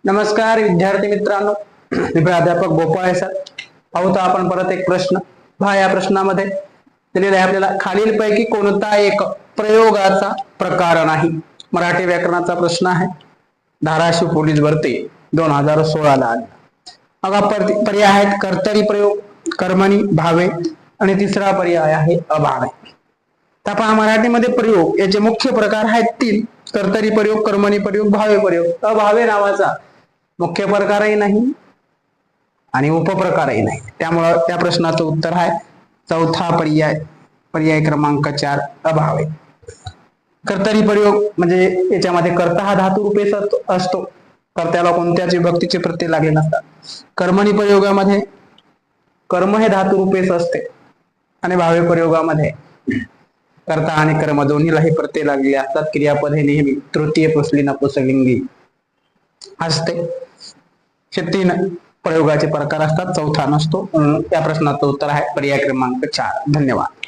नमस्कार विद्यार्थी मित्रांनो, मी प्राध्यापक गोपाळ सर. पाहूया आपण परत एक प्रश्न. पहा, या प्रश्नामध्ये दिलेला आहे आपल्याला, खालीलपैकी कोणता एक प्रयोगाचा प्रकार नाही. मराठी व्याकरणाचा प्रश्न आहे. धाराशिव पोलीस भरती 2016 ला आला. बघा, पर्याय आहेत कर्तरी प्रयोग, कर्मणी, भावे आणि तिसरा पर्याय आहे अभावे. तर पहा, मराठीमध्ये प्रयोग याचे मुख्य प्रकार आहेत 3. कर्तरी प्रयोग, कर्मणी प्रयोग, भावे प्रयोग. अभावे नावाचा मुख्य प्रकारही नाही आणि उपप्रकारही नाही. त्यामुळे त्या प्रश्नाचं उत्तर आहे चौथा पर्याय, पर्याय क्रमांक 4 अभावे. कर्तरी प्रयोग म्हणजे याच्यामध्ये कर्ता हा धातू रूपेच असतो. कर्त्याला कोणत्याच विभक्तीचे प्रत्यय लागले नसतात. कर्मणी प्रयोगामध्ये कर्म हे धातू रूपेच असते आणि भावे प्रयोगामध्ये कर्ता आणि कर्म दोन्हीलाही प्रत्यय लागलेले असतात. क्रियापद हे नेहमी तृतीय पुसली नपुंसकलिंगी असते. हे 3 प्रयोगाचे प्रकार असतात, चौथा नसतो. या प्रश्नाचं उत्तर आहे पर्याय क्रमांक 4. धन्यवाद.